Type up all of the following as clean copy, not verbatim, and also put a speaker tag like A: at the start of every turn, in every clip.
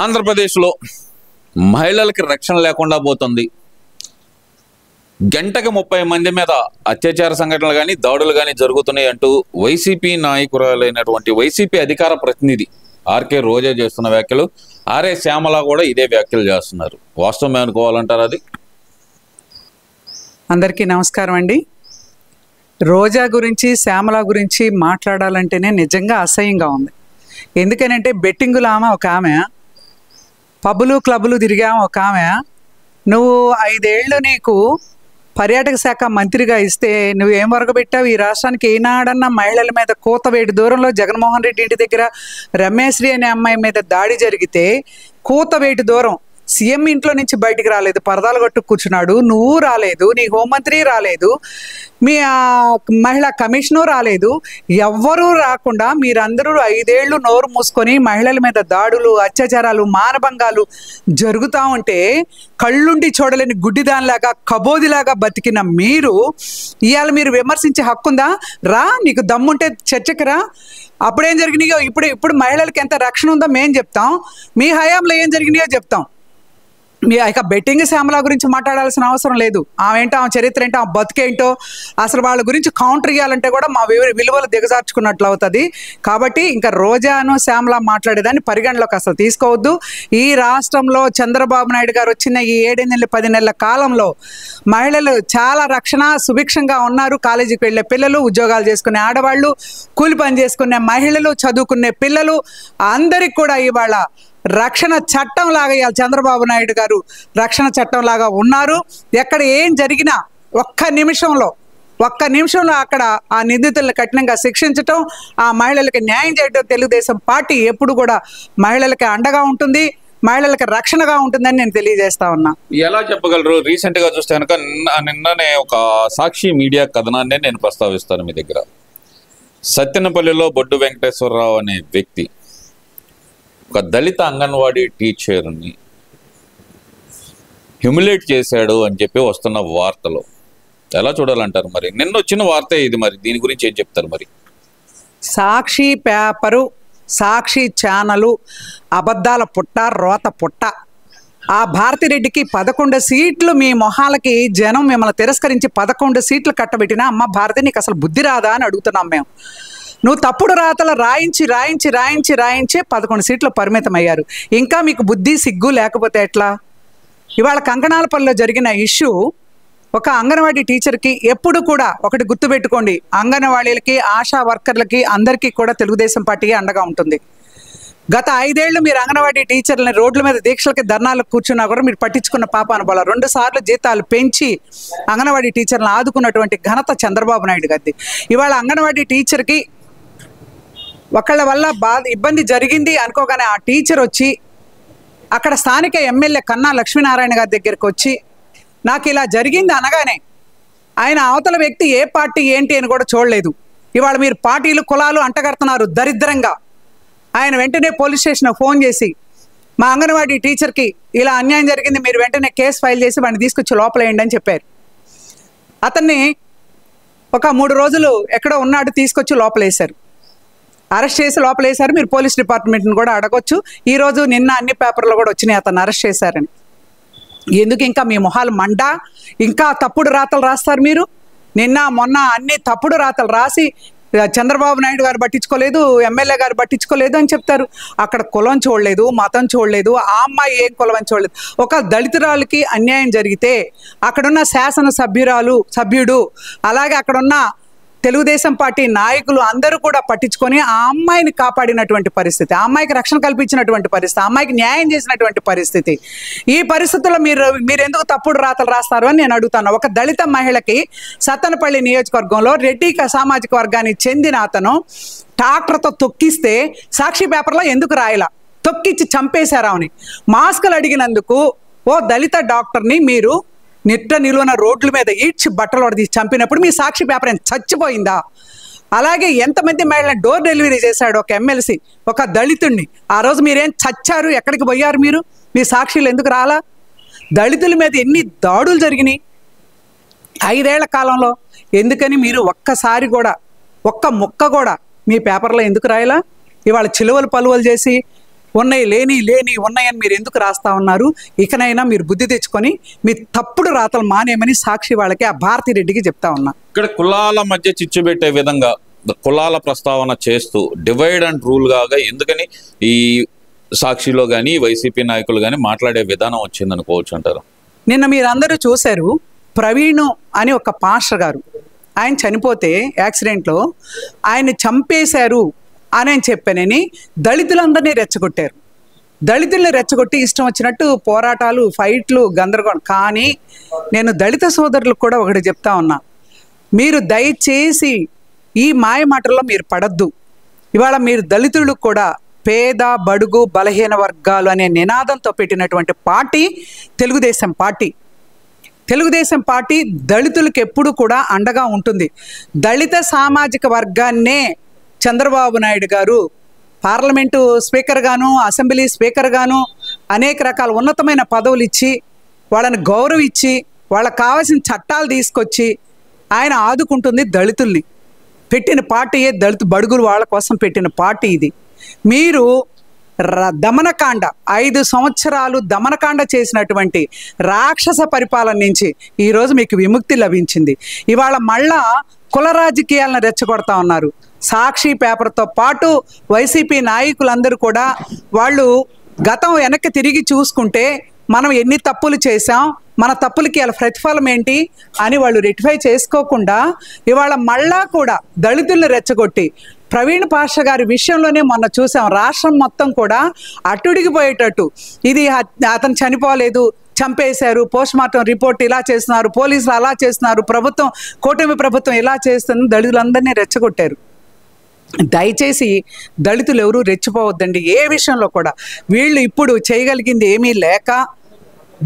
A: ఆంధ్రప్రదేశ్లో మహిళలకి రక్షణ లేకుండా పోతుంది. గంటకి 30 మంది మీద అత్యాచార సంఘటనలు కానీ దాడులు కానీ జరుగుతున్నాయి అంటూ వైసీపీ నాయకురాలైనటువంటి వైసీపీ అధికార ప్రతినిధి ఆర్కే రోజా చేస్తున్న వ్యాఖ్యలు, ఆర్ఏ శ్యామల కూడా ఇదే వ్యాఖ్యలు చేస్తున్నారు. వాస్తవమే అనుకోవాలంటారు అది?
B: అందరికీ నమస్కారం అండి. రోజా గురించి శ్యామల గురించి మాట్లాడాలంటేనే నిజంగా అసహ్యంగా ఉంది. ఎందుకనంటే బెట్టింగులు ఆమె ఒక ఆమె, పబ్బులు క్లబ్బులు తిరిగాము ఒక ఆమె. నువ్వు 5 ఏళ్ళు నీకు పర్యాటక శాఖ మంత్రిగా ఇస్తే నువ్వేం వరగబెట్టావు? ఈ రాష్ట్రానికి ఏనాడన్నా మహిళల మీద కూతవేటి దూరంలో జగన్మోహన్ రెడ్డి ఇంటి దగ్గర రమేశ్రీ అనే అమ్మాయి మీద దాడి జరిగితే కూతవేటి దూరం సీఎం ఇంట్లో నుంచి బయటికి రాలేదు, పరదాలు కట్టు కూర్చున్నాడు. నువ్వు రాలేదు, నీ హోంమంత్రి రాలేదు, మీ మహిళా కమిషనర్ రాలేదు, ఎవ్వరూ రాకుండా మీరందరూ 5 ఏళ్ళు నోరు మూసుకొని మహిళల మీద దాడులు, అత్యాచారాలు, మానభంగాలు జరుగుతూ ఉంటే కళ్ళుండి చూడలేని గుడ్డిదానిలాగా కబోదిలాగా బతికిన మీరు ఇవాళ మీరు విమర్శించే హక్కుందా? రా, నీకు దమ్ముంటే చర్చకి రా. అప్పుడేం జరిగినాయో ఇప్పుడు మహిళలకి ఎంత రక్షణ ఉందో మేము చెప్తాం, మీ హయాంలో ఏం జరిగినాయో చెప్తాం. మీ ఇక బెట్టింగ్ శ్యామల గురించి మాట్లాడాల్సిన అవసరం లేదు. ఆమె ఏంటో, ఆమె చరిత్ర ఏంటో, ఆమె బతుకేంటో, అసలు వాళ్ళ గురించి కౌంటర్ ఇవ్వాలంటే కూడా మా విలువలు దిగజార్చుకున్నట్లు అవుతుంది. కాబట్టి ఇంకా రోజాను శ్యామల మాట్లాడేదాన్ని పరిగణలోకి అసలు తీసుకోవద్దు. ఈ రాష్ట్రంలో చంద్రబాబు నాయుడు గారు వచ్చిన ఈ 7 నెలల 10 నెలల కాలంలో మహిళలు చాలా రక్షణ సుభిక్షంగా ఉన్నారు. కాలేజీకి వెళ్ళే పిల్లలు, ఉద్యోగాలు చేసుకునే ఆడవాళ్ళు, కూలి పని చేసుకునే మహిళలు, చదువుకునే పిల్లలు అందరికి కూడా ఇవాళ రక్షణ చట్టం లాగా ఇవాళ చంద్రబాబు నాయుడు గారు రక్షణ చట్టం లాగా ఉన్నారు. ఎక్కడ ఏం జరిగినా ఒక్క నిమిషంలో అక్కడ ఆ నిందితులను కఠినంగా శిక్షించటం, ఆ మహిళలకి న్యాయం చేయడం తెలుగుదేశం పార్టీ ఎప్పుడు కూడా మహిళలకి అండగా ఉంటుంది, మహిళలకి రక్షణగా ఉంటుందని నేను తెలియజేస్తా ఉన్నా.
A: ఎలా చెప్పగలరు? రీసెంట్ గా చూస్తే కనుక నిన్ననే ఒక సాక్షి మీడియా కథనాన్ని నేను ప్రస్తావిస్తాను మీ దగ్గర. సత్తెనపల్లిలో బొడ్డు వెంకటేశ్వరరావు అనే వ్యక్తి ఒక దళిత అంగన్వాడీ టీచర్ని హ్యూమిలేట్ చేశాడు అని చెప్పి వస్తున్న వార్తలు ఎలా చూడాలంటారు? మరి నిన్న వచ్చిన వార్త ఇది, మరి దీని గురించి ఏం చెప్తారు? మరి
B: సాక్షి పేపరు, సాక్షి ఛానలు అబద్ధాల పుట్ట, రోత పుట్ట. ఆ భారతిరెడ్డికి 11 సీట్లు మీ మొహాలకి జనం మిమ్మల్ని తిరస్కరించి 11 సీట్లు కట్టబెట్టినా, అమ్మ భారతి నీకు అసలు బుద్ధి రాదా అని అడుగుతున్నాం మేము. నువ్వు తప్పుడు రాతలు రాయించి 11 సీట్లు పరిమితం అయ్యారు. ఇంకా మీకు బుద్ధి సిగ్గు లేకపోతే ఎట్లా? ఇవాళ కంకణాలపల్లిలో జరిగిన ఇష్యూ ఒక అంగన్వాడీ టీచర్కి ఎప్పుడు కూడా ఒకటి గుర్తుపెట్టుకోండి, అంగన్వాడీలకి, ఆశా వర్కర్లకి అందరికీ కూడా తెలుగుదేశం పార్టీ అండగా ఉంటుంది. గత 5 ఏళ్ళు మీరు అంగన్వాడీ టీచర్లని రోడ్ల మీద దీక్షలకి ధర్నాలకు కూర్చున్నా కూడా మీరు పట్టించుకున్న పాపాను పోలా. 2 సార్లు జీతాలు పెంచి అంగన్వాడీ టీచర్లను ఆదుకున్నటువంటి ఘనత చంద్రబాబు నాయుడు గారిది. ఇవాళ అంగన్వాడీ టీచర్కి ఒకళ్ళ వల్ల ఇబ్బంది జరిగింది అనుకోగానే ఆ టీచర్ వచ్చి అక్కడ స్థానిక ఎమ్మెల్యే కన్నా లక్ష్మీనారాయణ గారి దగ్గరికి వచ్చి నాకు ఇలా జరిగింది అనగానే ఆయన అవతల వ్యక్తి ఏ పార్టీ ఏంటి అని కూడా చూడలేదు. ఇవాళ మీరు పార్టీలు కులాలు అంటగడుతున్నారు దరిద్రంగా. ఆయన వెంటనే పోలీస్ స్టేషన్కి ఫోన్ చేసి మా అంగన్వాడీ టీచర్కి ఇలా అన్యాయం జరిగింది, మీరు వెంటనే కేసు ఫైల్ చేసి వాడిని తీసుకొచ్చి లోపలేయండి అని చెప్పారు. అతన్ని ఒక 3 రోజులు ఎక్కడో ఉన్నాడు, తీసుకొచ్చి లోపలేశారు, అరెస్ట్ చేసి లోపలేశారు. మీరు పోలీస్ డిపార్ట్మెంట్ని కూడా అడగొచ్చు. ఈరోజు నిన్న అన్ని పేపర్లో కూడా వచ్చినాయి అతను అరెస్ట్ చేశారని. ఎందుకు ఇంకా మీ మొహాలు మండా? ఇంకా తప్పుడు రాతలు రాస్తారు మీరు. నిన్న మొన్న అన్ని తప్పుడు రాతలు రాసి చంద్రబాబు నాయుడు గారు పట్టించుకోలేదు, ఎమ్మెల్యే గారు పట్టించుకోలేదు అని చెప్తారు. అక్కడ కులం చూడలేదు, మతం చూడలేదు, ఆ అమ్మాయి ఏం కులం అని చూడలేదు. ఒక దళితురాలకి అన్యాయం జరిగితే అక్కడున్న సభ్యుడు అలాగే అక్కడున్న తెలుగుదేశం పార్టీ నాయకులు అందరూ కూడా పట్టించుకొని ఆ అమ్మాయిని కాపాడినటువంటి పరిస్థితి, ఆ అమ్మాయికి రక్షణ కల్పించినటువంటి పరిస్థితి, ఆ అమ్మాయికి న్యాయం చేసినటువంటి పరిస్థితి. ఈ పరిస్థితుల్లో మీరు ఎందుకు తప్పుడు రాతలు రాస్తారు అని నేను అడుగుతాను. ఒక దళిత మహిళకి సత్తెనపల్లి నియోజకవర్గంలో రెడ్డి సామాజిక వర్గానికి చెందిన అతను ట్రాక్టర్తో తొక్కిస్తే సాక్షి పేపర్లో ఎందుకు రాయలా? తొక్కిచ్చి చంపేశారా అని. మాస్కులు అడిగినందుకు ఓ దళిత డాక్టర్ని మీరు నిలువన రోడ్ల మీద ఈడ్చి బట్టలు తీసి చంపినప్పుడు మీ సాక్షి పేపర్ ఏం చచ్చిపోయిందా? అలాగే ఎంతమంది మహిళలను డోర్ డెలివరీ చేశాడు ఒక ఎమ్మెల్సీ, ఒక దళితుడిని. ఆ రోజు మీరేం చచ్చారు? ఎక్కడికి పోయారు మీరు? మీ సాక్షులు ఎందుకు రాలా? దళితుల మీద ఎన్ని దాడులు జరిగినాయి 5 ఏళ్ల కాలంలో? ఎందుకని మీరు ఒక్కసారి కూడా ఒక్క ముక్క కూడా మీ పేపర్లో ఎందుకు రాయలా? ఇవాళ చిలువలు పలువలు చేసి ఉన్నాయి లేని లేని ఉన్నాయని మీరు ఎందుకు రాస్తా ఉన్నారు? ఇకనైనా మీరు బుద్ధి తెచ్చుకొని మీ తప్పుడు రాతలు మానేయమని సాక్షి వాళ్ళకి ఆ భారతిరెడ్డికి చెప్తా ఉన్నా.
A: ఇక్కడ కులాల మధ్య చిచ్చు పెట్టే విధంగా కులాల ప్రస్తావన చేస్తూ డివైడ్ అండ్ రూల్ కాగా ఎందుకని ఈ సాక్షిలో కానీ వైసీపీ నాయకులు కానీ మాట్లాడే విధానం వచ్చిందనుకోవచ్చు అంటారు?
B: నిన్న మీరందరూ చూశారు, ప్రవీణ్ అని ఒక పాస్టర్ గారు, ఆయన చనిపోతే యాక్సిడెంట్లో ఆయన్ని చంపేశారు అని చెప్పానని దళితులందరినీ రెచ్చగొట్టారు. దళితుల్ని రెచ్చగొట్టి ఇష్టం వచ్చినట్టు పోరాటాలు, ఫైట్లు, గందరగోళం. కానీ నేను దళిత సోదరులకు కూడా ఒకటి చెప్తా ఉన్నా, మీరు దయచేసి ఈ మాయ మాటల్లో మీరు పడద్దు. ఇవాళ మీరు దళితులకు కూడా పేద బడుగు బలహీన వర్గాలు అనే నినాదంతో పెట్టినటువంటి party Telugu Desam party. Telugu Desam party దళితులకు ఎప్పుడు కూడా అండగా ఉంటుంది. దళిత సామాజిక వర్గాన్నే చంద్రబాబు నాయుడు గారు పార్లమెంటు స్పీకర్ గాను, అసెంబ్లీ స్పీకర్ గాను అనేక రకాల ఉన్నతమైన పదవులు ఇచ్చి వాళ్ళని గౌరవించి వాళ్ళకి కావాల్సిన చట్టాలు తీసుకొచ్చి ఆయన ఆదుకుంటుంది దళితుల్ని. పెట్టిన పార్టీయే దళిత బడుగులు వాళ్ళ కోసం పెట్టిన పార్టీ ఇది. మీరు దమనకాండ 5 సంవత్సరాలు దమనకాండ చేసినటువంటి రాక్షస పరిపాలన నుంచి ఈరోజు మీకు విముక్తి లభించింది. ఇవాళ మళ్ళా కుల రాజకీయాలను రెచ్చగొడతా ఉన్నారు. సాక్షి పేపర్తో పాటు వైసీపీ నాయకులందరూ కూడా వాళ్ళు గతం వెనక్కి తిరిగి చూసుకుంటే మనం ఎన్ని తప్పులు చేశాం, మన తప్పులకి వాళ్ళ ప్రతిఫలం ఏంటి అని వాళ్ళు రెక్టిఫై చేసుకోకుండా ఇవాళ మళ్ళా కూడా దళితుల్ని రెచ్చగొట్టి ప్రవీణ్ పాషా గారి విషయంలోనే మొన్న చూసాం, రాష్ట్రం మొత్తం కూడా అట్టుడిగిపోయేటట్టు ఇది అతను చనిపోలేదు, చంపేశారు, పోస్ట్ మార్టం రిపోర్ట్ ఇలా చేస్తున్నారు, పోలీసులు అలా చేస్తున్నారు, ప్రభుత్వం కూటమి ప్రభుత్వం ఇలా చేస్తుంది, దళితులందరినీ రెచ్చగొట్టారు. దయచేసి దళితులు ఎవరూ రెచ్చిపోవద్దండి ఏ విషయంలో కూడా. వీళ్ళు ఇప్పుడు చేయగలిగింది ఏమీ లేక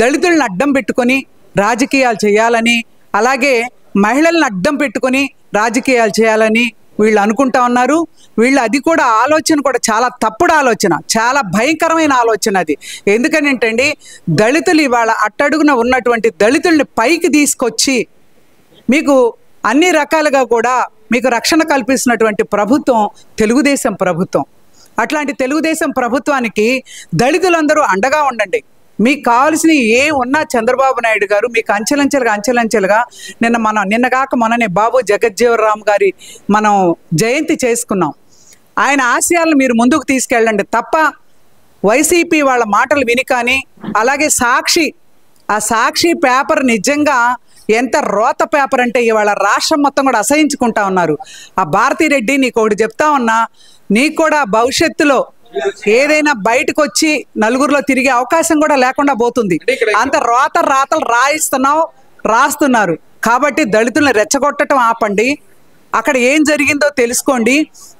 B: దళితులను అడ్డం పెట్టుకొని రాజకీయాలు చేయాలని, అలాగే మహిళలను అడ్డం పెట్టుకొని రాజకీయాలు చేయాలని వీళ్ళు అనుకుంటా ఉన్నారు. వీళ్ళు అది కూడా ఆలోచన కూడా చాలా తప్పుడు ఆలోచన, చాలా భయంకరమైన ఆలోచన అది. ఎందుకనంటండి దళితులు ఇవాళ అట్టడుగున ఉన్నటువంటి దళితుల్ని పైకి తీసుకొచ్చి మీకు అన్ని రకాలుగా కూడా మీకు రక్షణ కల్పిస్తున్నటువంటి ప్రభుత్వం తెలుగుదేశం ప్రభుత్వం. అట్లాంటి తెలుగుదేశం ప్రభుత్వానికి దళితులందరూ అండగా ఉండండి. మీకు కావాల్సిన ఏ ఉన్నా చంద్రబాబు నాయుడు గారు మీకు అంచెలంచెలుగా నిన్న కాక మొన్ననే బాబు జగజ్జీవన్ గారి మనం జయంతి చేసుకున్నాం. ఆయన ఆశయాలను మీరు ముందుకు తీసుకెళ్ళండి తప్ప వైసీపీ వాళ్ళ మాటలు విని కానీ, అలాగే ఆ సాక్షి పేపర్ నిజంగా ఎంత రోత పేపర్ అంటే ఇవాళ రాష్ట్రం మొత్తం కూడా అసహించుకుంటా ఉన్నారు. ఆ భారతిరెడ్డి నీకు ఒకటి చెప్తా ఉన్నా, నీకు కూడా భవిష్యత్తులో ఏదైనా బయటకు వచ్చి నలుగురిలో తిరిగే అవకాశం కూడా లేకుండా పోతుంది. అంత రాతలు రాస్తున్నారు. కాబట్టి దళితులను రెచ్చగొట్టడం ఆపండి. అక్కడ ఏం జరిగిందో తెలుసుకోండి.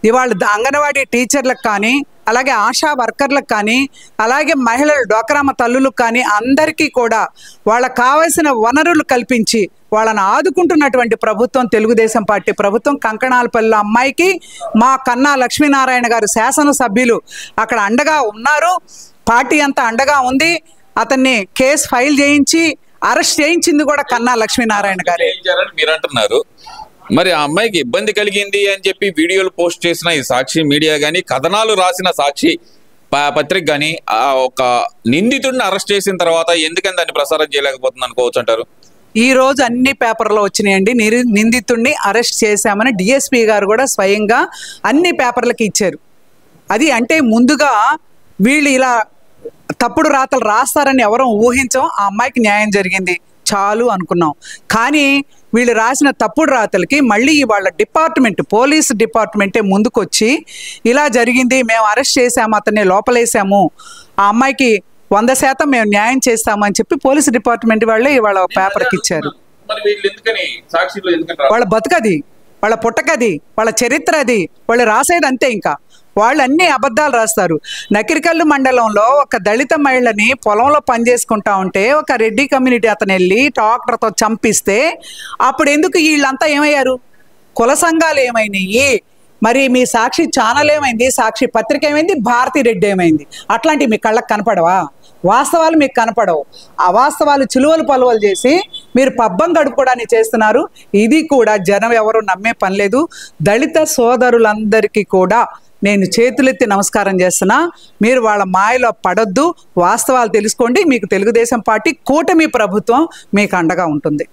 B: ఇవాళ అంగన్వాడీ టీచర్లకు కానీ, అలాగే ఆశా వర్కర్లకు కానీ, అలాగే మహిళలు డోకరామ తల్లులకు కానీ అందరికీ కూడా వాళ్ళకు కావాల్సిన వనరులు కల్పించి వాళ్ళని ఆదుకుంటున్నటువంటి ప్రభుత్వం తెలుగుదేశం పార్టీ ప్రభుత్వం. కంకణాలపల్లి అమ్మాయికి మా కన్నా లక్ష్మీనారాయణ గారు శాసనసభ్యులు అక్కడ అండగా ఉన్నారు. పార్టీ అంతా అండగా ఉంది. అతన్ని కేసు ఫైల్ చేయించి అరెస్ట్ చేయించింది కూడా కన్నా లక్ష్మీనారాయణ గారే.
A: మీరు అంటున్నారు మరి ఆ అమ్మాయికి ఇబ్బంది కలిగింది అని చెప్పి వీడియోలు పోస్ట్ చేసిన ఈ సాక్షి మీడియా కానీ, కథనాలు రాసిన సాక్షి పత్రిక కానీ ఒక నిందితుడిని అరెస్ట్ చేసిన తర్వాత ఎందుకని దాన్ని ప్రసారం చేయలేకపోతుంది అనుకోవచ్చు అంటారు?
B: ఈ రోజు అన్ని పేపర్లో వచ్చినాయండి. నిందితుడిని అరెస్ట్ చేశామని డిఎస్పీ గారు కూడా స్వయంగా అన్ని పేపర్లకి ఇచ్చారు. అది అంటే ముందుగా వీళ్ళు ఇలా తప్పుడు రాతలు రాస్తారని ఎవరూ ఊహించం. ఆ అమ్మాయికి న్యాయం జరిగింది చాలు అనుకున్నాం. కానీ వీళ్ళు రాసిన తప్పుడు రాతలకి మళ్ళీ వాళ్ళ పోలీస్ డిపార్ట్మెంటే ముందుకొచ్చి ఇలా జరిగింది, మేము అరెస్ట్ చేసాము, అతన్ని లోపలేసాము, ఆ అమ్మాయికి 100% మేము న్యాయం చేస్తామని చెప్పి పోలీస్ డిపార్ట్మెంట్ వాళ్ళే ఇవాళ పేపర్కి ఇచ్చారు. వాళ్ళ బతుకది, వాళ్ళ పుట్టకది, వాళ్ళ చరిత్ర అది, వాళ్ళు రాసేది అంతే. ఇంకా వాళ్ళు అన్ని అబద్ధాలు రాస్తారు. నకిరికల్లు మండలంలో ఒక దళిత మహిళని పొలంలో పనిచేసుకుంటా ఉంటే ఒక రెడ్డి కమ్యూనిటీ అతను వెళ్ళి ట్రాక్టర్తో చంపిస్తే అప్పుడు ఎందుకు వీళ్ళంతా ఏమయ్యారు? కుల సంఘాలు ఏమైనాయి? మరి మీ సాక్షి ఛానల్ ఏమైంది? సాక్షి పత్రిక ఏమైంది? భారతిరెడ్డి ఏమైంది? అట్లాంటివి మీ కళ్ళకు కనపడవా? వాస్తవాలు మీకు కనపడవు. అవాస్తవాలు చిలువలు పలువలు చేసి మీరు పబ్బం గడుపుకోవడానికి చేస్తున్నారు. ఇది కూడా జనం ఎవరు నమ్మే పని లేదు. దళిత సోదరులందరికీ కూడా నేను చేతులెత్తి నమస్కారం చేస్తున్నా. మీరు వాళ్ళ మాయలో పడొద్దు, వాస్తవాలు తెలుసుకోండి. మీకు తెలుగుదేశం పార్టీ కూటమి ప్రభుత్వం మీకు అండగా ఉంటుంది.